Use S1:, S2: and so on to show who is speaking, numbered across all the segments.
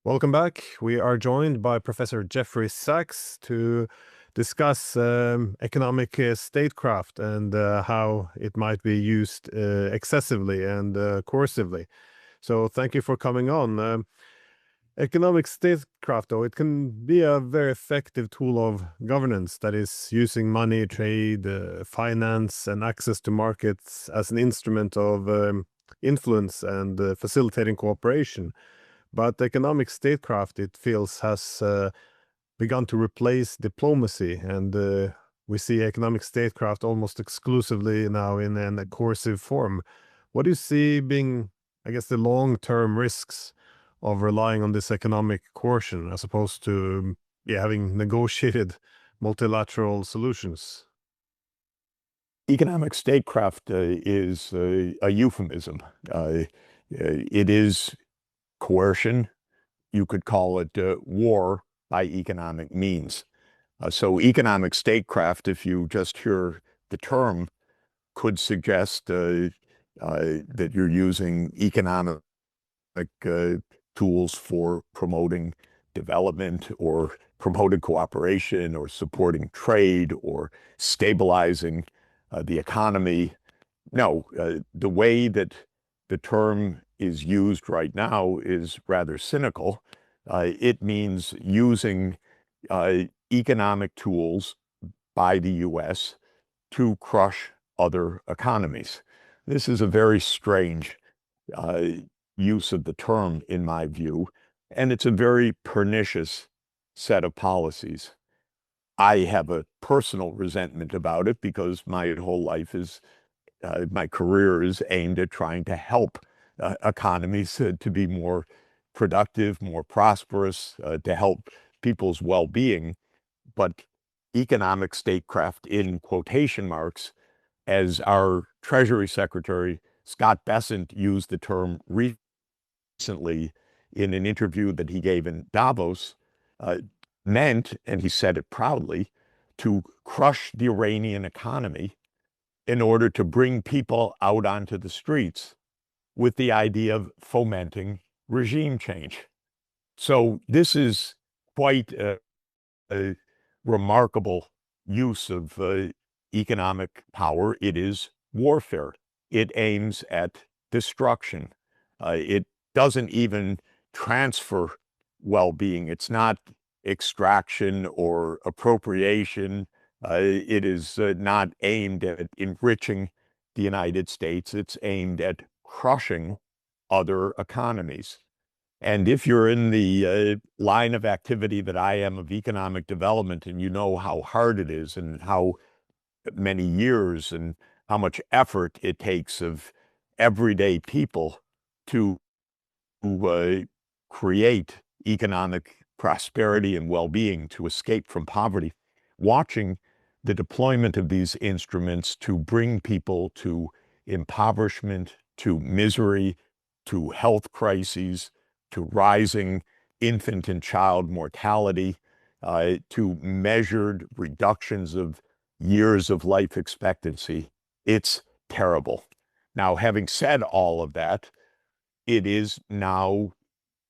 S1: Welcome back. We are joined by Professor Jeffrey Sachs to discuss economic statecraft and how it might be used excessively and coercively. So thank you for coming on. Economic statecraft, though, it can be a very effective tool of governance that is using money, trade, finance, and access to markets as an instrument of influence and facilitating cooperation. But economic statecraft, it feels, has begun to replace diplomacy, and we see economic statecraft almost exclusively now in a coercive form. What do you see being, I guess, the long-term risks of relying on this economic coercion as opposed to having negotiated multilateral solutions?
S2: Economic statecraft is a euphemism. It is coercion. You could call it war by economic means. So economic statecraft, if you just hear the term, could suggest that you're using economic tools for promoting development or promoting cooperation or supporting trade or stabilizing the economy. No, the way that the term is used right now is rather cynical. It means using economic tools by the U.S. to crush other economies. This is a very strange use of the term, in my view, and it's a very pernicious set of policies. I have a personal resentment about it because my whole life is, my career is aimed at trying to help economies to be more productive, more prosperous, to help people's well-being. But economic statecraft, in quotation marks, as our Treasury Secretary Scott Bessent used the term recently in an interview that he gave in Davos, meant, and he said it proudly, to crush the Iranian economy in order to bring people out onto the streets with the idea of fomenting regime change. So this is quite a remarkable use of economic power. It is warfare. It aims at destruction. It doesn't even transfer well-being. It's not extraction or appropriation. It is not aimed at enriching the United States. It's aimed at crushing other economies. And if you're in the line of activity that I am of economic development, and you know how hard it is and how many years and how much effort it takes of everyday people to create economic prosperity and well-being, to escape from poverty, watching the deployment of these instruments to bring people to impoverishment, to misery, to health crises, to rising infant and child mortality, to measured reductions of years of life expectancy. It's terrible. Now, having said all of that, it is now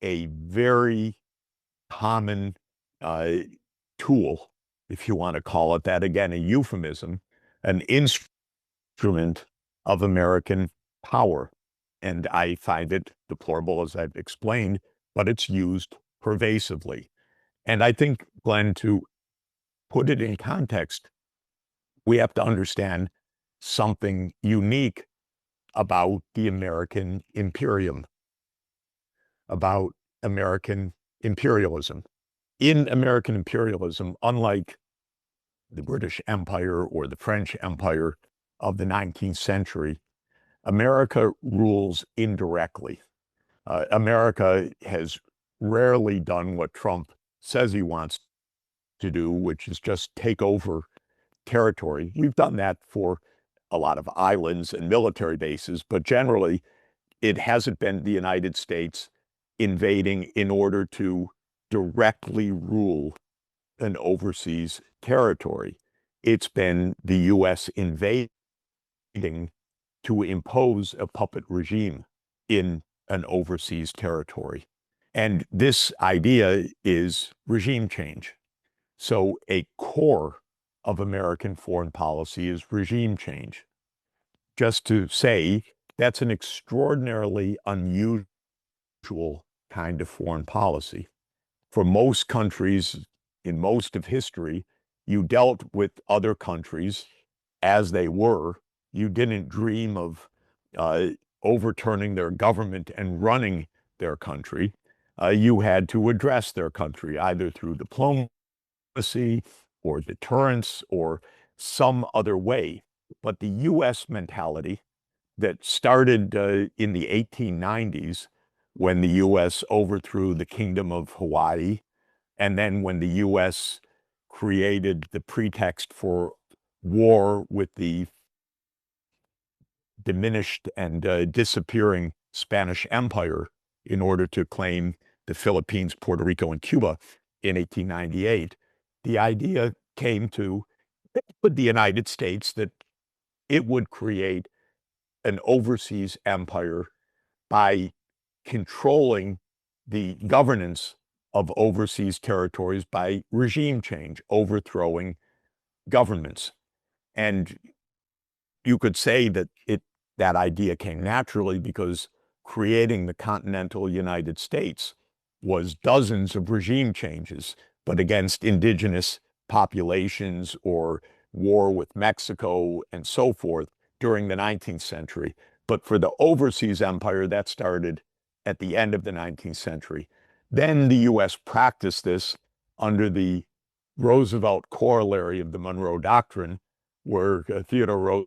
S2: a very common tool, if you want to call it that, again, a euphemism, an instrument of American power. And I find it deplorable, as I've explained, but it's used pervasively. And I think, Glenn, to put it in context, we have to understand something unique about the American imperium, about American imperialism. In American imperialism, unlike the British Empire or the French Empire of the 19th century, America rules indirectly. America has rarely done what Trump says he wants to do, which is just take over territory. We've done that for a lot of islands and military bases, but generally it hasn't been the United States invading in order to directly rule an overseas territory. It's been the U.S. invading to impose a puppet regime in an overseas territory. And this idea is regime change. So a core of American foreign policy is regime change. Just to say, that's an extraordinarily unusual kind of foreign policy. For most countries, in most of history, you dealt with other countries as they were. You didn't dream of overturning their government and running their country. You had to address their country either through diplomacy or deterrence or some other way. But the U.S. mentality that started in the 1890s when the U.S. overthrew the Kingdom of Hawaii, and then when the U.S. created the pretext for war with the diminished and disappearing Spanish Empire in order to claim the Philippines, Puerto Rico, and Cuba in 1898, the idea came to the United States that it would create an overseas empire by controlling the governance of overseas territories by regime change, overthrowing governments. And you could say that that idea came naturally because creating the continental United States was dozens of regime changes, but against indigenous populations or war with Mexico and so forth during the 19th century. But for the overseas empire, that started at the end of the 19th century. Then the U.S. practiced this under the Roosevelt corollary of the Monroe Doctrine, where Theodore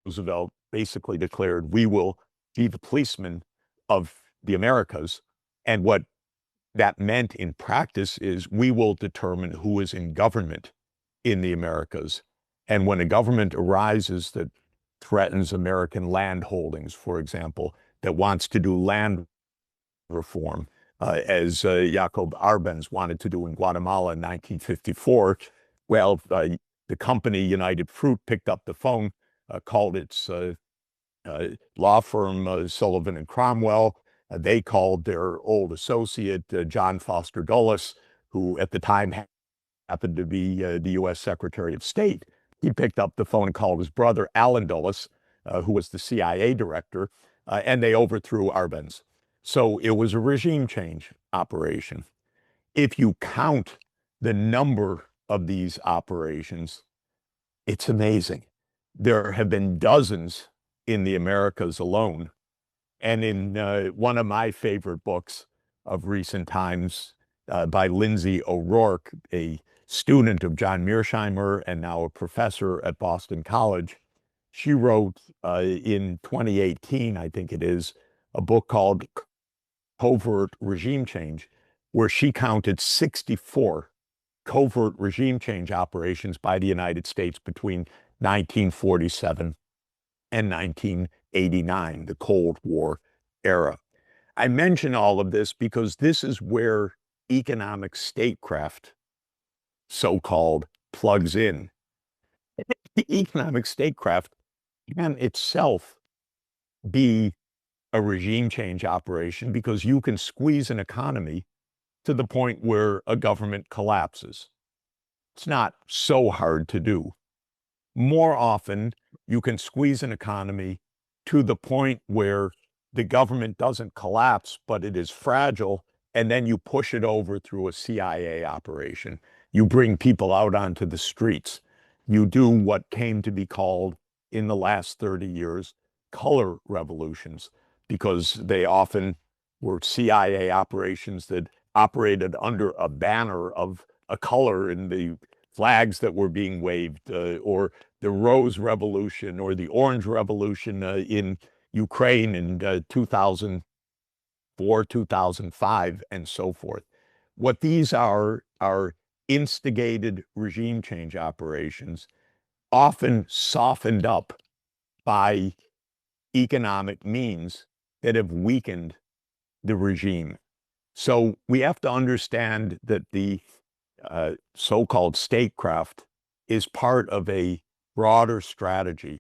S2: Roosevelt basically declared, we will be the policemen of the Americas. And what that meant in practice is we will determine who is in government in the Americas. And when a government arises that threatens American land holdings, for example, that wants to do land reform, as Jacob Arbenz wanted to do in Guatemala in 1954, well, the company United Fruit picked up the phone, called its law firm Sullivan and Cromwell. They called their old associate, John Foster Dulles, who at the time happened to be the U.S. Secretary of State. He picked up the phone and called his brother, Allen Dulles, who was the CIA director, and they overthrew Arbenz. So it was a regime change operation. If you count the number of these operations, it's amazing. There have been dozens in the Americas alone. And in one of my favorite books of recent times by Lindsay O'Rourke, a student of John Mearsheimer and now a professor at Boston College, she wrote in 2018, I think it is, a book called Covert Regime Change, where she counted 64 covert regime change operations by the United States between 1947 and 1989, the Cold War era. I mention all of this because this is where economic statecraft, so-called, plugs in. The economic statecraft can itself be a regime change operation because you can squeeze an economy to the point where a government collapses. It's not so hard to do. More often, you can squeeze an economy to the point where the government doesn't collapse, but it is fragile, and then you push it over through a CIA operation. You bring people out onto the streets. You do what came to be called in the last 30 years color revolutions, because they often were CIA operations that operated under a banner of a color in the flags that were being waved, or the Rose Revolution or the Orange Revolution in Ukraine in 2004, 2005, and so forth. What these are instigated regime change operations, often softened up by economic means that have weakened the regime. So we have to understand that the so-called statecraft is part of a broader strategy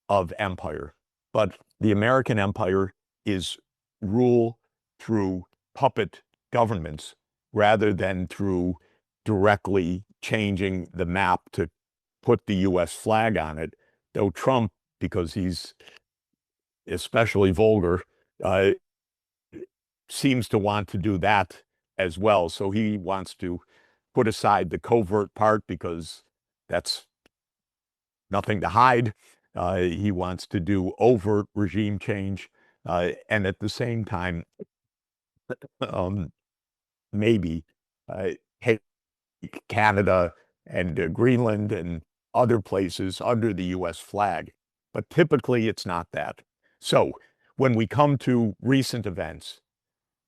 S2: of empire. But the American empire is rule through puppet governments rather than through directly changing the map to put the U.S. flag on it, though Trump, because he's especially vulgar, seems to want to do that as well. So he wants to put aside the covert part because that's nothing to hide. He wants to do overt regime change, and at the same time, maybe take Canada and Greenland and other places under the U.S. flag. But typically, it's not that. So when we come to recent events,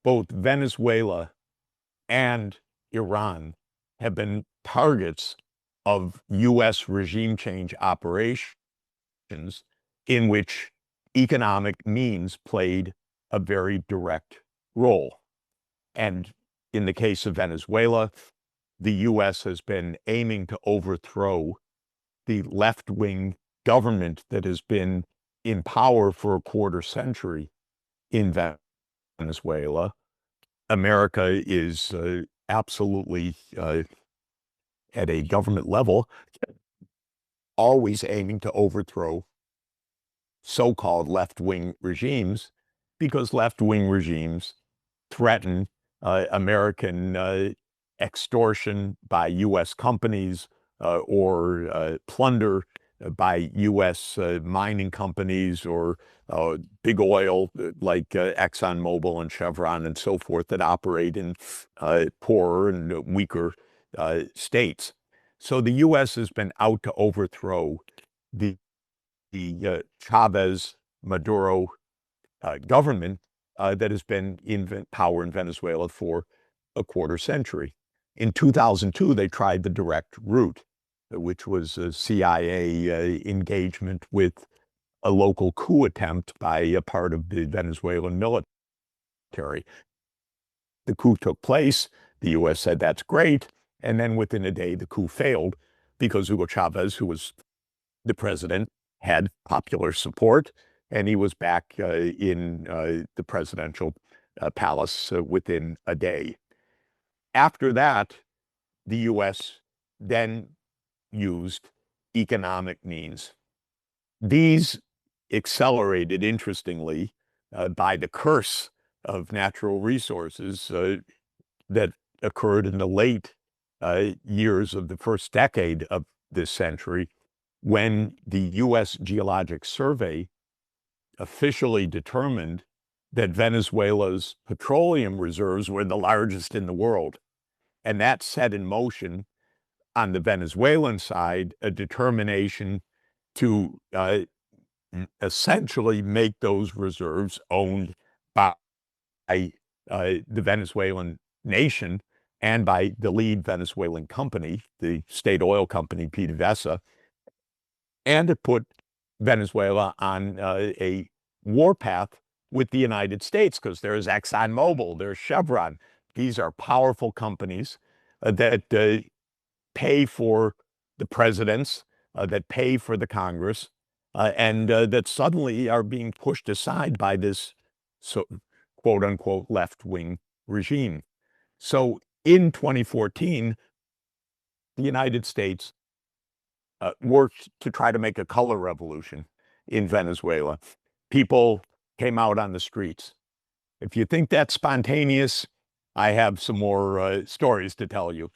S2: both Venezuela and Iran have been targets of U.S. regime change operations in which economic means played a very direct role. And in the case of Venezuela, the U.S. has been aiming to overthrow the left-wing government that has been in power for a quarter century in Venezuela. America is absolutely at a government level always aiming to overthrow so-called left-wing regimes because left-wing regimes threaten American extortion by U.S. companies or plunder by U.S. Mining companies or big oil like ExxonMobil and Chevron and so forth that operate in poorer and weaker states. So the U.S. has been out to overthrow the Chavez-Maduro government that has been in power in Venezuela for a quarter century. In 2002, they tried the direct route, which was a CIA engagement with a local coup attempt by a part of the Venezuelan military. The coup took place. The U.S. said, that's great. And then within a day, the coup failed because Hugo Chavez, who was the president, had popular support, and he was back in the presidential palace within a day. After that, the U.S. then used economic means. These accelerated, interestingly, by the curse of natural resources that occurred in the late years of the first decade of this century, when the U.S. Geologic Survey officially determined that Venezuela's petroleum reserves were the largest in the world. And that set in motion, on the Venezuelan side, a determination to essentially make those reserves owned by the Venezuelan nation and by the lead Venezuelan company, the state oil company, PDVSA, and to put Venezuela on a warpath with the United States, because there's ExxonMobil, there's Chevron. These are powerful companies that pay for the presidents, that pay for the Congress, and that suddenly are being pushed aside by this quote-unquote left-wing regime. So in 2014, the United States worked to try to make a color revolution in Venezuela. People came out on the streets. If you think that's spontaneous, I have some more stories to tell you.